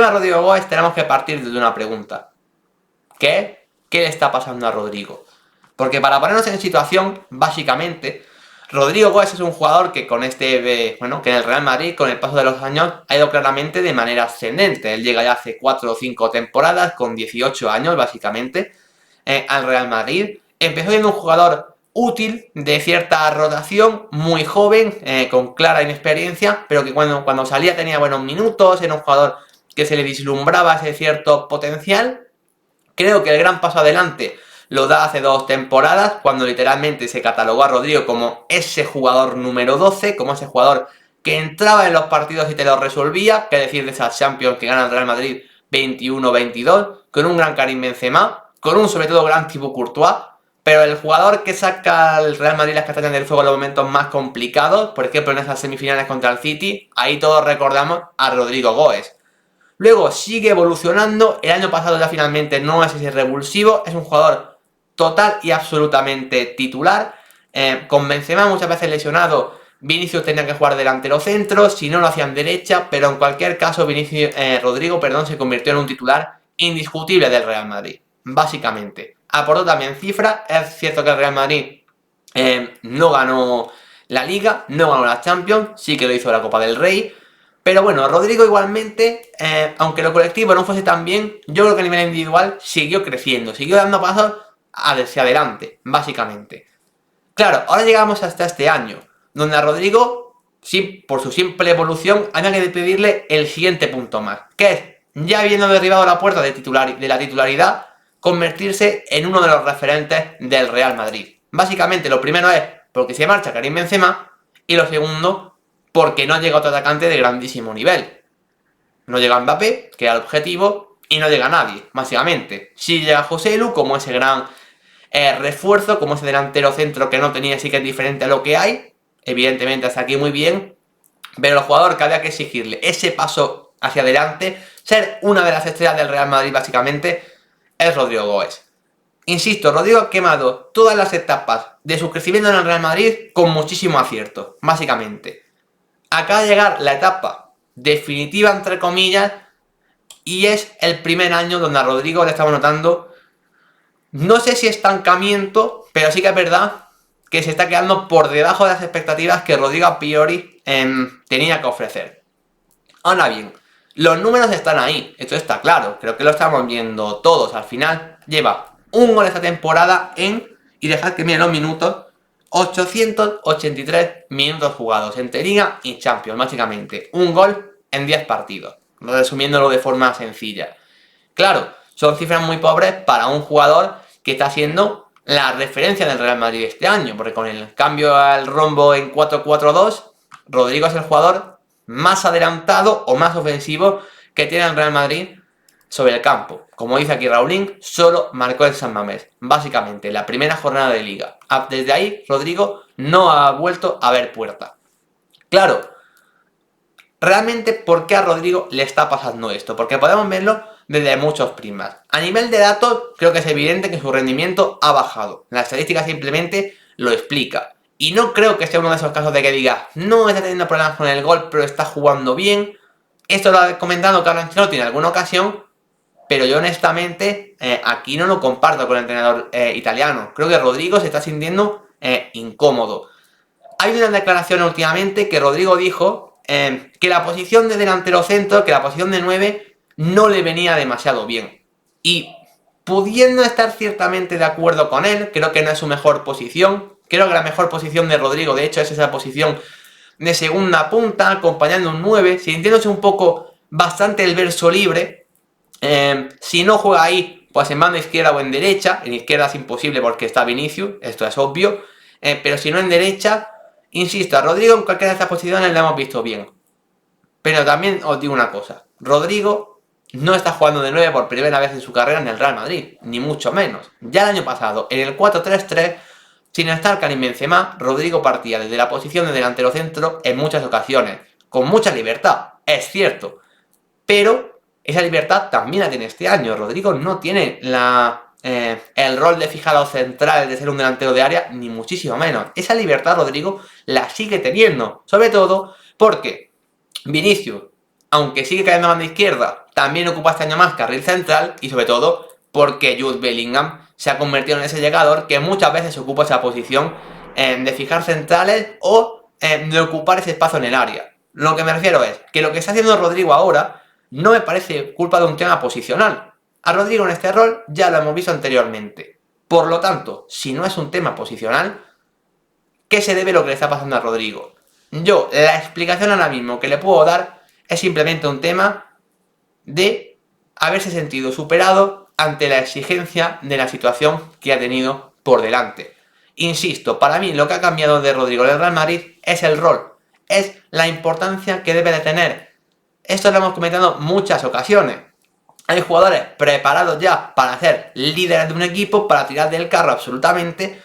tema de Rodrigo Goes tenemos que partir de una pregunta. ¿Qué le está pasando a Rodrigo? Porque para ponernos en situación, básicamente, Rodrigo Goes es un jugador que con que en el Real Madrid, con el paso de los años, ha ido claramente de manera ascendente. Él llega ya hace 4 o 5 temporadas, con 18 años, básicamente, al Real Madrid. Empezó siendo un jugador útil, de cierta rotación, muy joven, con clara inexperiencia, pero que cuando salía tenía buenos minutos, era un jugador que se le vislumbraba ese cierto potencial. Creo que el gran paso adelante lo da hace 2 temporadas, cuando literalmente se catalogó a Rodrigo como ese jugador número 12, como ese jugador que entraba en los partidos y te los resolvía, que decir de esas Champions que gana el Real Madrid 21-22, con un gran Karim Benzema, con un sobre todo gran Thibaut Courtois, pero el jugador que saca al Real Madrid las castañas del fuego en los momentos más complicados, por ejemplo en esas semifinales contra el City, ahí todos recordamos a Rodrigo Goes. Luego sigue evolucionando, el año pasado ya finalmente no es ese revulsivo, es un jugador total y absolutamente titular, con Benzema muchas veces lesionado, Vinicius tenía que jugar delantero centro, si no lo hacían derecha, pero en cualquier caso Rodrigo se convirtió en un titular indiscutible del Real Madrid, básicamente. Aportó también cifras, es cierto que el Real Madrid no ganó la Liga, no ganó la Champions, sí que lo hizo la Copa del Rey, pero bueno, Rodrigo igualmente, aunque lo colectivo no fuese tan bien, yo creo que a nivel individual siguió creciendo, siguió dando pasos hacia adelante, básicamente. Claro, ahora llegamos hasta este año, donde a Rodrigo, sí, por su simple evolución, había que pedirle el siguiente punto más, que es, ya habiendo derribado la puerta de la titularidad, convertirse en uno de los referentes del Real Madrid. Básicamente, lo primero es porque se marcha Karim Benzema, y lo segundo, porque no llega otro atacante de grandísimo nivel. No llega Mbappé, que era el objetivo, y no llega nadie, básicamente. Sí llega Joselu como ese gran refuerzo, como ese delantero centro que no tenía, sí que es diferente a lo que hay. Evidentemente hasta aquí muy bien, pero el jugador que había que exigirle ese paso hacia adelante, ser una de las estrellas del Real Madrid básicamente, es Rodrigo Goes. Insisto, Rodrigo ha quemado todas las etapas de su crecimiento en el Real Madrid con muchísimo acierto, básicamente. Acaba de llegar la etapa definitiva, entre comillas, y es el primer año donde a Rodrigo le estamos notando, no sé si estancamiento, pero sí que es verdad que se está quedando por debajo de las expectativas que Rodrigo a priori tenía que ofrecer. Ahora bien, los números están ahí, esto está claro, creo que lo estamos viendo todos. Al final lleva un gol esta temporada y dejad que miren los minutos, 883 minutos jugados entre Liga y Champions, básicamente. Un gol en 10 partidos, resumiéndolo de forma sencilla. Claro, son cifras muy pobres para un jugador que está siendo la referencia del Real Madrid este año, porque con el cambio al rombo en 4-4-2, Rodrigo es el jugador más adelantado o más ofensivo que tiene el Real Madrid sobre el campo. Como dice aquí Raulín, solo marcó el San Mamés, básicamente, la primera jornada de Liga. Desde ahí, Rodrigo no ha vuelto a ver puerta. Claro, realmente, ¿por qué a Rodrigo le está pasando esto? Porque podemos verlo desde muchos prismas. A nivel de datos, creo que es evidente que su rendimiento ha bajado. La estadística simplemente lo explica. Y no creo que sea uno de esos casos de que diga, no está teniendo problemas con el gol, pero está jugando bien. Esto lo ha comentado Carlo Ancelotti en alguna ocasión, pero yo honestamente aquí no lo comparto con el entrenador italiano. Creo que Rodrigo se está sintiendo incómodo. Hay una declaración últimamente que Rodrigo dijo que la posición de delantero centro, que la posición de 9, no le venía demasiado bien. Y pudiendo estar ciertamente de acuerdo con él, creo que no es su mejor posición. Creo que la mejor posición de Rodrigo, de hecho, es esa posición de segunda punta, acompañando un 9, sintiéndose un poco bastante el verso libre. Si no juega ahí, pues en banda izquierda o en derecha. En izquierda es imposible porque está Vinicius, esto es obvio. Pero si no en derecha, insisto, a Rodrigo en cualquiera de estas posiciones le hemos visto bien. Pero también os digo una cosa, Rodrigo no está jugando de 9 por primera vez en su carrera en el Real Madrid, ni mucho menos. Ya el año pasado, en el 4-3-3, sin estar Karim Benzema, Rodrigo partía desde la posición de delantero centro en muchas ocasiones, con mucha libertad, es cierto, pero esa libertad también la tiene este año. Rodrigo no tiene el rol de fijado central, de ser un delantero de área, ni muchísimo menos. Esa libertad Rodrigo la sigue teniendo, sobre todo porque Vinicius, aunque sigue cayendo a banda izquierda, también ocupa este año más carril central y sobre todo porque Jude Bellingham se ha convertido en ese llegador que muchas veces ocupa esa posición de fijar centrales o de ocupar ese espacio en el área. Lo que me refiero es que lo que está haciendo Rodrigo ahora no me parece culpa de un tema posicional. A Rodrigo en este rol ya lo hemos visto anteriormente. Por lo tanto, si no es un tema posicional, ¿qué se debe a lo que le está pasando a Rodrigo? Yo, la explicación ahora mismo que le puedo dar es simplemente un tema de haberse sentido superado ante la exigencia de la situación que ha tenido por delante. Insisto, para mí lo que ha cambiado de Rodrigo en el Real Madrid es el rol, es la importancia que debe de tener. Esto lo hemos comentado en muchas ocasiones. Hay jugadores preparados ya para ser líderes de un equipo, para tirar del carro absolutamente,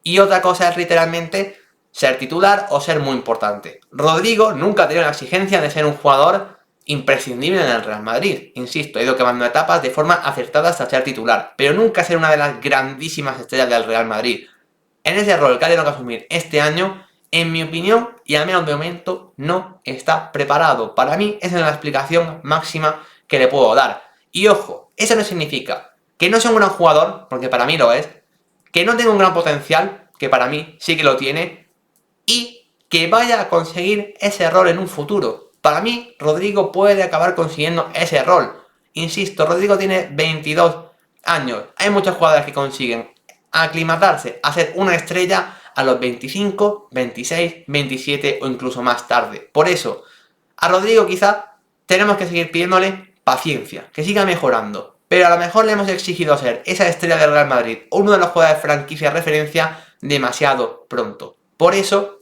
y otra cosa es literalmente ser titular o ser muy importante. Rodrigo nunca ha tenido la exigencia de ser un jugador imprescindible en el Real Madrid. Insisto, ha ido quemando etapas de forma acertada hasta ser titular, pero nunca ser una de las grandísimas estrellas del Real Madrid. En ese rol que ha tenido que asumir este año, en mi opinión, y al menos de momento, no está preparado. Para mí, esa es la explicación máxima que le puedo dar. Y ojo, eso no significa que no sea un gran jugador, porque para mí lo es, que no tenga un gran potencial, que para mí sí que lo tiene, y que vaya a conseguir ese rol en un futuro. Para mí, Rodrigo puede acabar consiguiendo ese rol. Insisto, Rodrigo tiene 22 años. Hay muchos jugadores que consiguen aclimatarse a ser una estrella a los 25, 26, 27 o incluso más tarde. Por eso, a Rodrigo quizá tenemos que seguir pidiéndole paciencia, que siga mejorando. Pero a lo mejor le hemos exigido ser esa estrella del Real Madrid, uno de los jugadores de franquicia referencia, demasiado pronto. Por eso,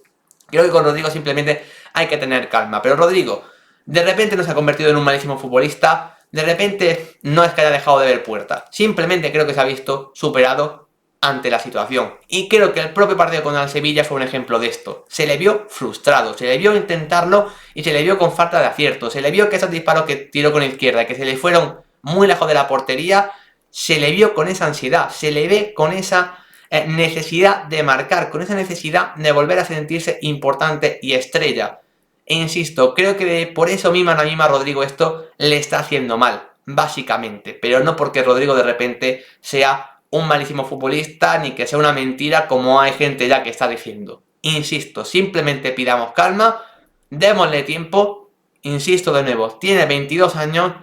creo que con Rodrigo simplemente hay que tener calma. Pero Rodrigo, de repente no se ha convertido en un malísimo futbolista, de repente no es que haya dejado de ver puertas. Simplemente creo que se ha visto superado ante la situación. Y creo que el propio partido con el Sevilla fue un ejemplo de esto. Se le vio frustrado, se le vio intentarlo y se le vio con falta de acierto. Se le vio que esos disparos que tiró con la izquierda, que se le fueron muy lejos de la portería, se le vio con esa ansiedad, se le ve con esa necesidad de marcar, con esa necesidad de volver a sentirse importante y estrella. E insisto, creo que por eso misma a Rodrigo esto le está haciendo mal, básicamente. Pero no porque Rodrigo de repente sea un malísimo futbolista, ni que sea una mentira como hay gente ya que está diciendo. Insisto, simplemente pidamos calma, démosle tiempo, insisto de nuevo, tiene 22 años,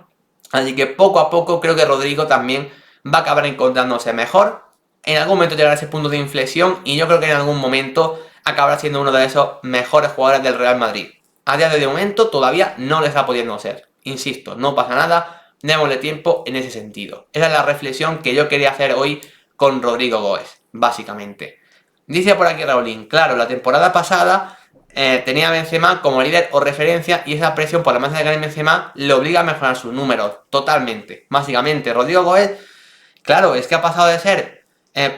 así que poco a poco creo que Rodrigo también va a acabar encontrándose mejor. En algún momento llegará a ese punto de inflexión y yo creo que en algún momento acabará siendo uno de esos mejores jugadores del Real Madrid. A día de momento todavía no le está pudiendo ser. Insisto, no pasa nada. Démosle tiempo en ese sentido. Esa es la reflexión que yo quería hacer hoy con Rodrigo Goes, básicamente. Dice por aquí Raulín, claro, la temporada pasada tenía a Benzema como líder o referencia y esa presión por la masa de Karim Benzema le obliga a mejorar sus números, totalmente. Básicamente, Rodrigo Goes, claro, es que ha pasado de ser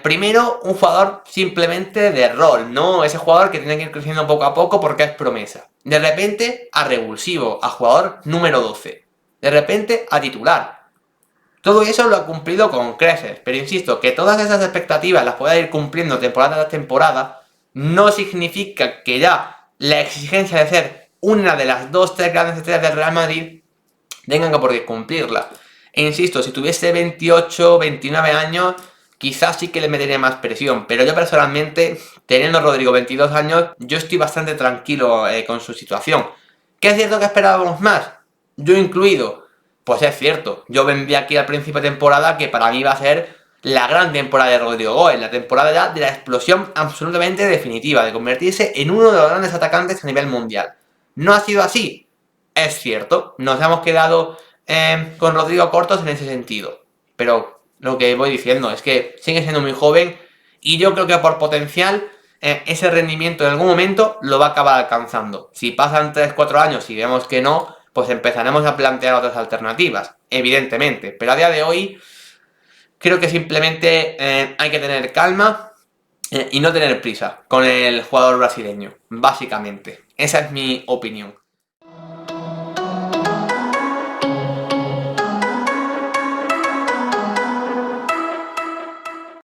primero un jugador simplemente de rol, ¿no? Ese jugador que tiene que ir creciendo poco a poco porque es promesa. De repente a revulsivo, a jugador número 12. De repente a titular. Todo eso lo ha cumplido con creces, pero insisto, que todas esas expectativas las pueda ir cumpliendo temporada tras temporada, no significa que ya la exigencia de ser una de las 2-3 grandes estrellas del Real Madrid tengan que por qué cumplirla. E insisto, si tuviese 28, 29 años, quizás sí que le metería más presión, pero yo personalmente, teniendo a Rodrigo 22 años, yo estoy bastante tranquilo con su situación. ¿Qué es cierto que esperábamos más? Yo incluido. Pues es cierto, yo vendí aquí al principio de temporada que para mí iba a ser la gran temporada de Rodrigo Goes, la temporada ya de la explosión absolutamente definitiva, de convertirse en uno de los grandes atacantes a nivel mundial. ¿No ha sido así? Es cierto, nos hemos quedado con Rodrigo cortos en ese sentido, pero lo que voy diciendo es que sigue siendo muy joven y yo creo que por potencial ese rendimiento en algún momento lo va a acabar alcanzando. Si pasan 3-4 años y vemos que no, pues empezaremos a plantear otras alternativas, evidentemente. Pero a día de hoy creo que simplemente hay que tener calma y no tener prisa con el jugador brasileño, básicamente. Esa es mi opinión.